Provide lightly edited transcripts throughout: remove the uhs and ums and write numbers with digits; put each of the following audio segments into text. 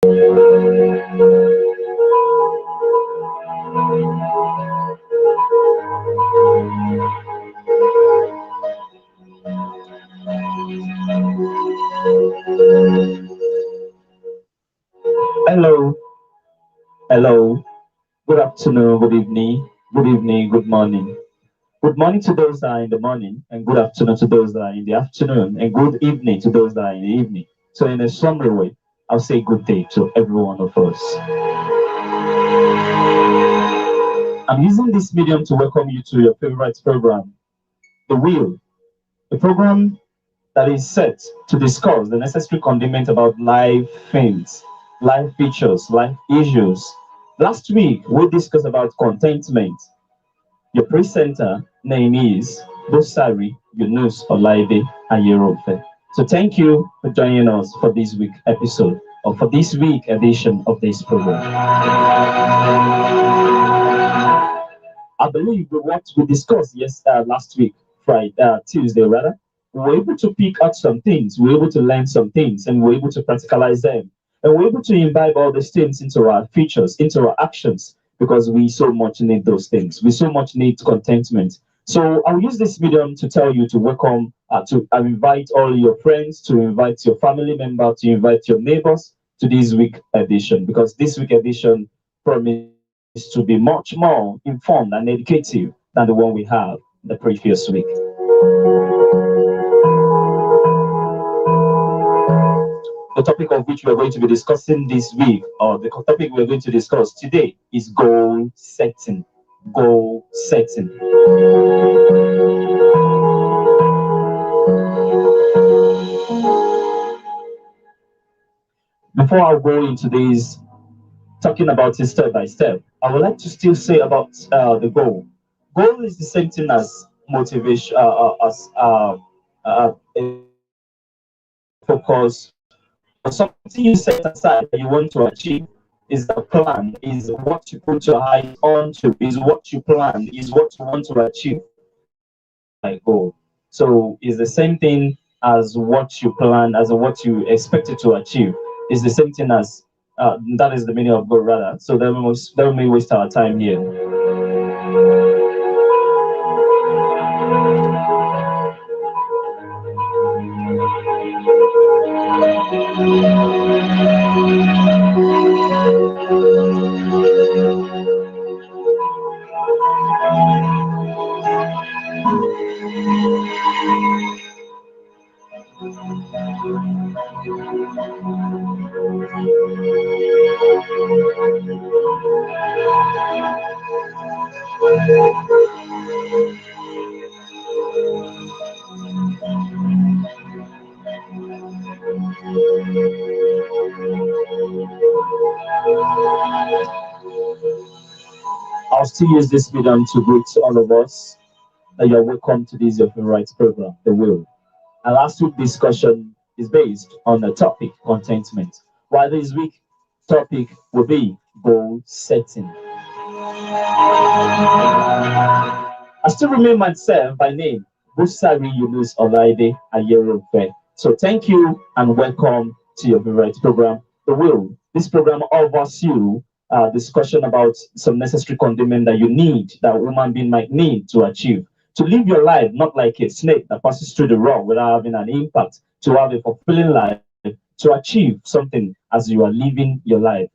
Hello, hello. Good afternoon, good evening, good morning. Good morning to those that are in the morning, and good afternoon to those that are in the afternoon, and good evening to those that are in the evening. So, in a summary way, I'll say good day to every one of us. I'm using this medium to welcome you to your favorite program, The Wheel, a program that is set to discuss the necessary condiment about life things, life features, life issues. Last week, we discussed about contentment. Your presenter name is Bosari Yunus Olaide Ayerofe. So thank you for joining us for this week episode or for this week edition of this program. I believe what we discussed last week, Tuesday rather, we were able to pick out some things, we were able to learn some things, and we were able to practicalize them. And we were able to imbibe all these things into our features, into our actions, because we so much need those things. We so much need contentment. So I'll use this medium to tell you to welcome, to invite all your friends, to invite your family member, to invite your neighbors to this week edition, because this week edition promises to be much more informed and educative than the one we have the previous week. The topic of which we are going to be discussing this week, or the topic we're going to discuss today, is goal setting. Goal setting. Before I go into this, talking about it step by step, I would like to still say about the goal. Goal is the same thing as motivation, a focus, or something you set aside that you want to achieve. Is a plan, is what you put your eyes onto, is what you plan, is what you want to achieve. My goal. So it's the same thing as what you plan, as what you expected to achieve. It's the same thing as that is the meaning of goal rather. So that we waste our time here. I'll still use this medium to greet all of us that you're welcome to this your favorite program, The Will. Our last week discussion is based on the topic contentment, while this week topic will be goal setting. I still remain myself by name, Busari Yunus Olaide Ayerofe. So thank you and welcome to your favorite program, The Will. This program offers you discussion about some necessary condiment that you need, that a human being might need to achieve. To live your life not like a snake that passes through the rock without having an impact, to have a fulfilling life, to achieve something as you are living your life.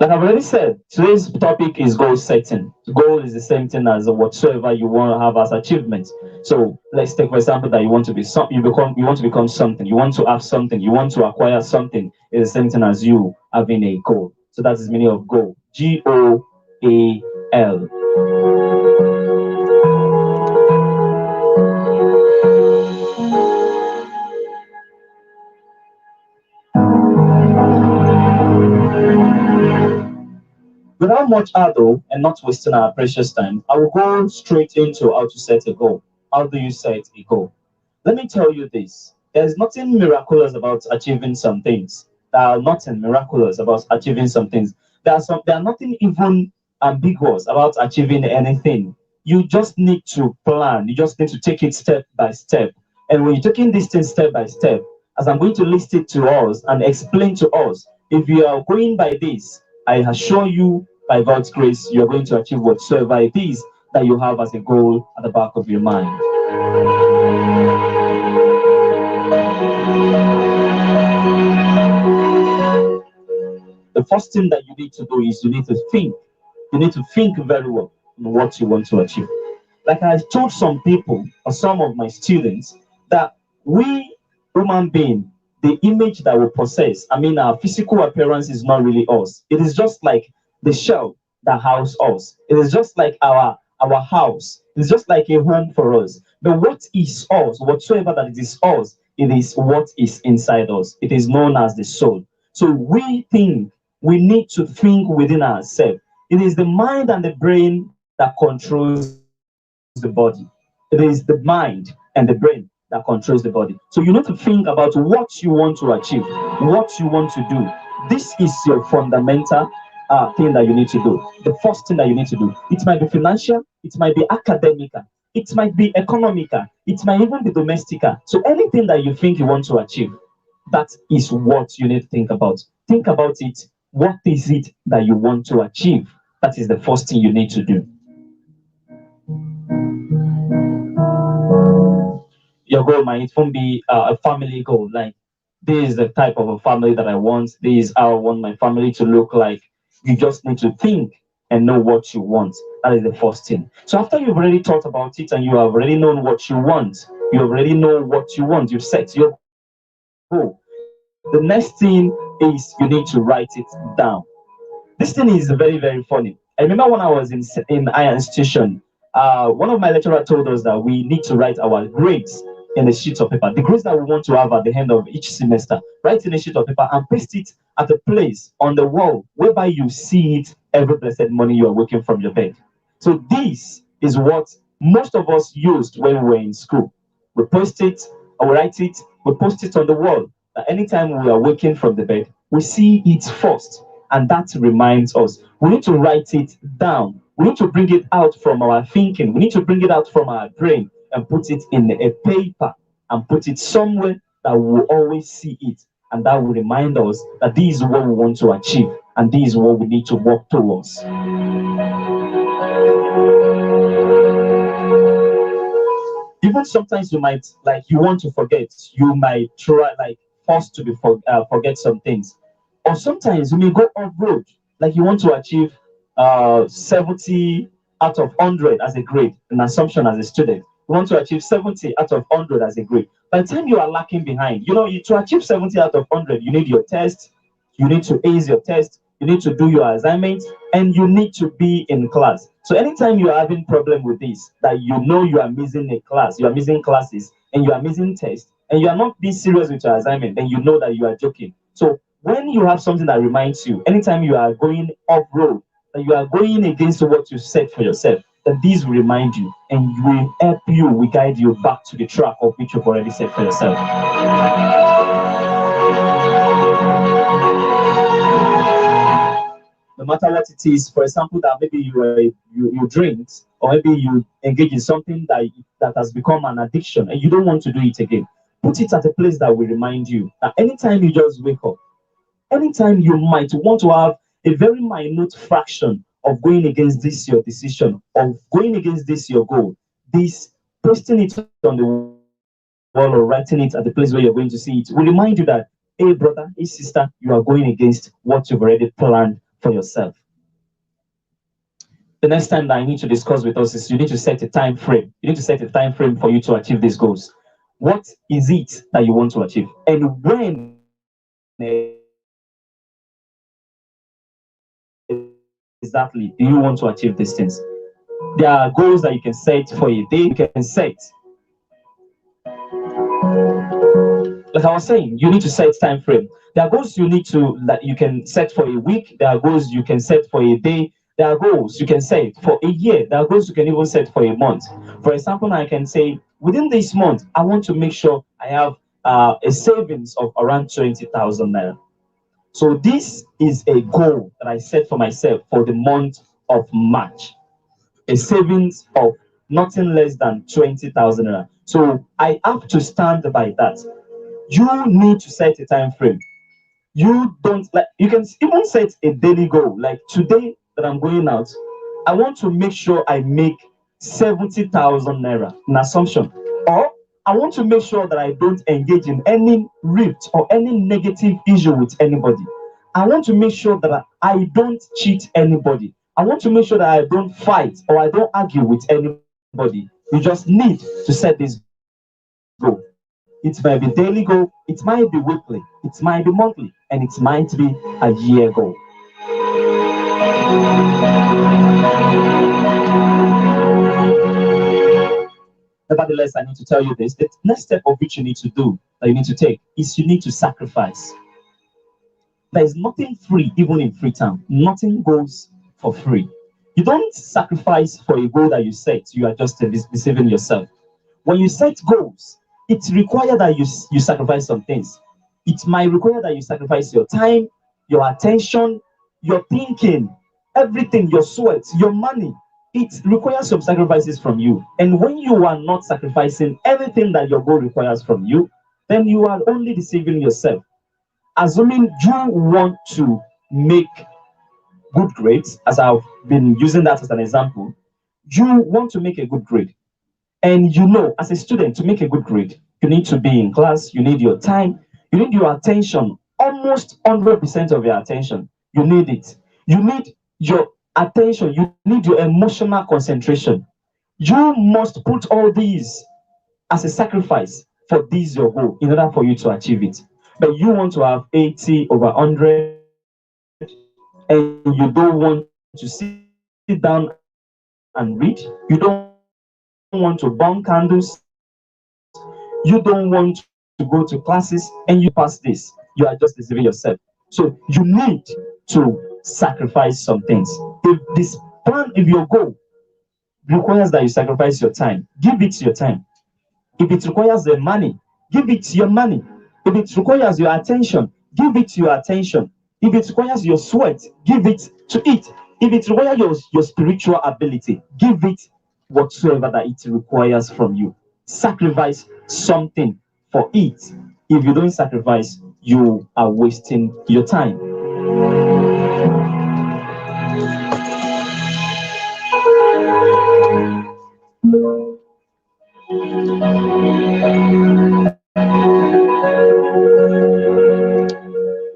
Like I've already said, today's topic is goal setting. Goal is the same thing as whatsoever you want to have as achievement. So let's take for example that you want to be you want to become something, you want to have something, you want to acquire something. It's the same thing as you having a goal. So that's the meaning of goal. GOAL. Without much ado and not wasting our precious time, I will go straight into how to set a goal. How do you set a goal? Let me tell you this. There's nothing miraculous about achieving some things. There are nothing miraculous about achieving some things. There are nothing even ambiguous about achieving anything. You just need to plan. You just need to take it step by step. And when you're taking this thing step by step, as I'm going to list it to us and explain to us, if you are going by this, I assure you, by God's grace, you are going to achieve whatsoever it is that you have as a goal at the back of your mind. The first thing that you need to do is you need to think. You need to think very well on what you want to achieve. Like I told some people or some of my students that we human being, the image that we possess, I mean, our physical appearance is not really us. It is just like the shell that house us. It is just like our house. It's just like a home for us. But what is us? Whatsoever that it is us, it is what is inside us. It is known as the soul. So we need to think within ourselves. It is the mind and the brain that controls the body. It is the mind and the brain that controls the body. So you need to think about what you want to achieve, what you want to do. This is your fundamental thing that you need to do. The first thing that you need to do. It might be financial, it might be academical, it might be economical, it might even be domestica. So anything that you think you want to achieve, that is what you need to think about. Think about it. What is it that you want to achieve? That is the first thing you need to do. Your goal might even be a family goal. Like, this is the type of a family that I want. This is how I want my family to look like. You just need to think and know what you want. That is the first thing. So after you've already thought about it and you have already known what you want, you already know what you want, you've set your goal. The next thing is you need to write it down. This thing is very, very funny. I remember when I was in higher institution, one of my lecturers told us that we need to write our grades in a sheet of paper. The grades that we want to have at the end of each semester, write in a sheet of paper and paste it at a place on the wall whereby you see it every blessed morning you are waking from your bed. So this is what most of us used when we were in school. We post it, or we write it, we post it on the wall. That anytime we are waking from the bed, we see it first. And that reminds us. We need to write it down. We need to bring it out from our thinking. We need to bring it out from our brain and put it in a paper and put it somewhere that we will always see it. And that will remind us that this is what we want to achieve and this is what we need to work towards. Even sometimes you might, like, you want to forget, you might try, like, forced to forget some things. Or sometimes you may go off road, like you want to achieve 70 out of 100 as a grade, an assumption as a student. You want to achieve 70 out of 100 as a grade. By the time you are lacking behind, to achieve 70 out of 100, you need your test, you need to ace your test, you need to do your assignments, and you need to be in class. So anytime you are having problem with this, that you know you are missing a class, you are missing classes, and you are missing tests, and you are not being serious with your assignment, then you know that you are joking. So when you have something that reminds you, anytime you are going off road, that you are going against what you set for yourself, that these will remind you and will help you, will guide you back to the track of which you've already set for yourself. No matter what it is, for example, that maybe you drink, or maybe you engage in something that has become an addiction and you don't want to do it again, put it at a place that will remind you that anytime you just wake up, anytime you might want to have a very minute fraction of going against this your decision, of going against this your goal, this posting it on the wall or writing it at the place where you're going to see it will remind you that, hey brother, hey sister, you are going against what you've already planned for yourself. The next time that I need to discuss with us is you need to set a time frame. You need to set a time frame for you to achieve these goals. What is it that you want to achieve? And when exactly do you want to achieve these things? There are goals that you can set for a day, you can set. Like I was saying, you need to set time frame. There are goals you need to that you can set for a week. There are goals you can set for a day. There are goals you can set for a year. There are goals you can even set for a month. For example, I can say within this month, I want to make sure I have a savings of around 20,000 naira. So this is a goal that I set for myself for the month of March. A savings of nothing less than 20,000 naira. So I have to stand by that. You need to set a time frame. You don't like, you can even set a daily goal. Like today that I'm going out, I want to make sure I make 70,000 naira, an assumption. Or I want to make sure that I don't engage in any rift or any negative issue with anybody. I want to make sure that I don't cheat anybody. I want to make sure that I don't fight or I don't argue with anybody. You just need to set this goal. It might be daily goal, it might be weekly, it might be monthly, and it might be a year goal. Nevertheless, I need to tell you this. The next step of which you need to do, that you need to take, is you need to sacrifice. There is nothing free, even in free time. Nothing goes for free. You don't sacrifice for a goal that you set, you are just deceiving yourself. When you set goals, it requires that you sacrifice some things. It might require that you sacrifice your time, your attention, your thinking, everything, your sweat, your money. It requires some sacrifices from you. And when you are not sacrificing everything that your goal requires from you, then you are only deceiving yourself. Assuming you want to make good grades, as I've been using that as an example, you want to make a good grade. And you know, as a student, to make a good grade, you need to be in class, you need your time, you need your attention, almost 100% of your attention. You need it. You need your attention, you need your emotional concentration. You must put all these as a sacrifice for this your goal in order for you to achieve it. But you want to have 80 over 100 and you don't want to sit down and read. You don't want to burn candles. You don't want to go to classes and you pass this. You are just deceiving yourself. So you need to sacrifice some things. If if your goal requires that you sacrifice your time, give it your time. If it requires the money, give it your money. If it requires your attention, give it your attention. If it requires your sweat, give it to it. If it requires your spiritual ability, give it whatsoever that it requires from you. Sacrifice something for it. If you don't sacrifice, you are wasting your time.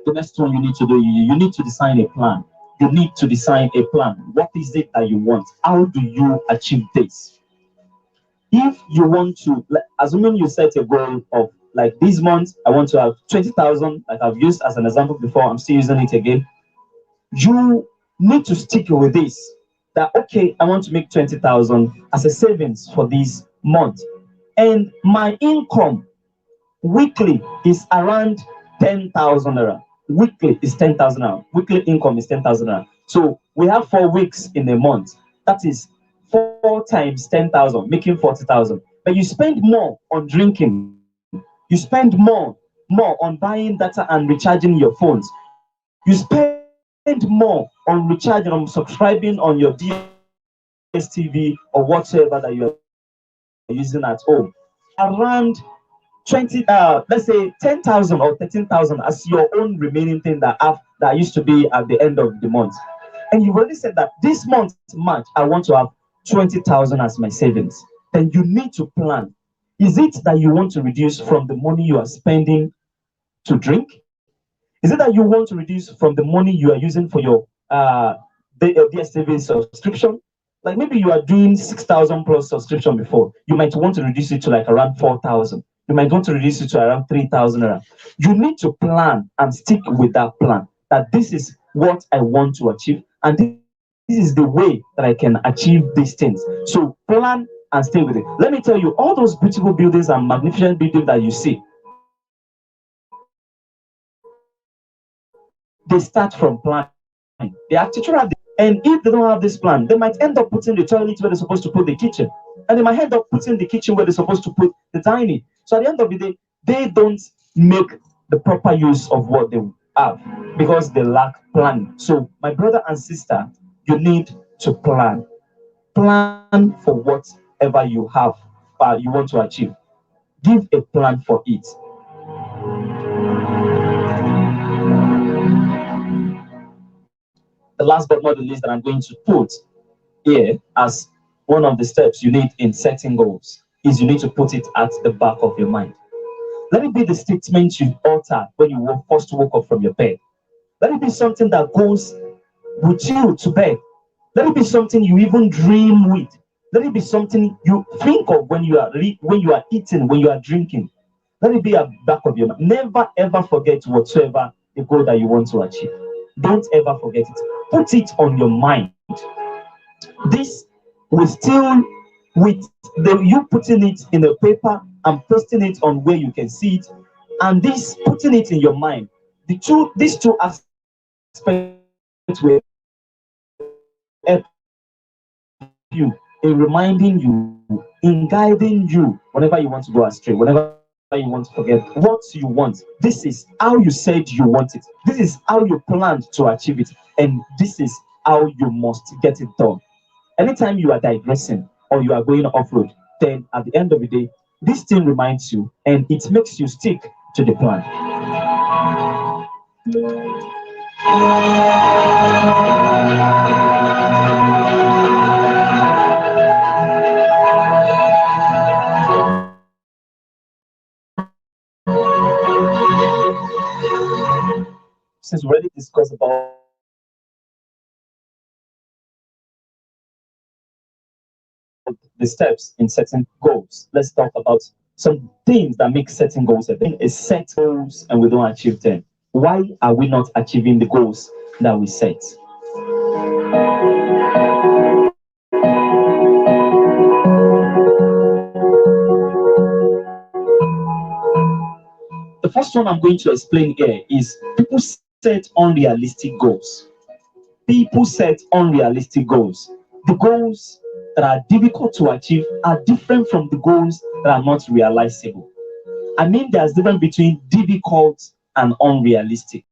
The next one you need to do, you need to design a plan. You need to design a plan. What is it that you want? How do you achieve this? If you want to, like, assuming you set a goal of like this month, I want to have 20,000, like I've used as an example before, I'm still using it again. You need to stick with this. That okay, I want to make 20,000 as a savings for this month, and my income weekly is around 10,000 naira. Weekly is 10,000 naira. Weekly income is 10,000 naira. So we have 4 weeks in a month. That is 4 times 10,000, making 40,000. But you spend more on drinking. You spend more on buying data and recharging your phones. You spend more on recharging, on subscribing on your DSTV or whatsoever that you are using at home. Around 20 let's say 10,000 or 13,000 as your own remaining thing that used to be at the end of the month, and you've already said that this month March I want to have 20,000 as my savings, then you need to plan. Is it that you want to reduce from the money you are spending to drink? Is it that you want to reduce from the money you are using for your DSTV subscription? Like maybe you are doing 6,000 plus subscription before, you might want to reduce it to like around 4,000. You might want to reduce it to around 3,000. You need to plan and stick with that plan. That this is what I want to achieve, and this is the way that I can achieve these things. So plan and stay with it. Let me tell you, all those beautiful buildings and magnificent buildings that you see, they start from planning. They actually have this plan. And if they don't have this plan, they might end up putting the toilet where they're supposed to put the kitchen, and they might end up putting the kitchen where they're supposed to put the dining. So at the end of the day, they don't make the proper use of what they have because they lack planning. So my brother and sister, you need to plan for whatever you have you want to achieve. Give a plan for it. The last but not the least that I'm going to put here as one of the steps you need in setting goals is you need to put it at the back of your mind. Let it be the statement you utter when you first woke up from your bed. Let it be something that goes with you to bed. Let it be something you even dream with. Let it be something you think of when you are eating, when you are drinking. Let it be at the back of your mind. Never ever forget whatsoever the goal that you want to achieve. Don't ever forget it. Put it on your mind. This will still, with you putting it in a paper and posting it on where you can see it, and this putting it in your mind, these two aspects will help you in reminding you, in guiding you whenever you want to go astray, whenever you want to forget what you want. This is how you said you want it. This is how you planned to achieve it, and this is how you must get it done. Anytime you are digressing or you are going off road, then at the end of the day, this thing reminds you and it makes you stick to the plan. Since we already discussed about the steps in setting goals, let's talk about some things that make setting goals. Is set goals and we don't achieve them. Why are we not achieving the goals that we set? The first one I'm going to explain here is people set unrealistic goals. People set unrealistic goals. The goals that are difficult to achieve are different from the goals that are not realizable. I mean, there's difference between difficult and unrealistic.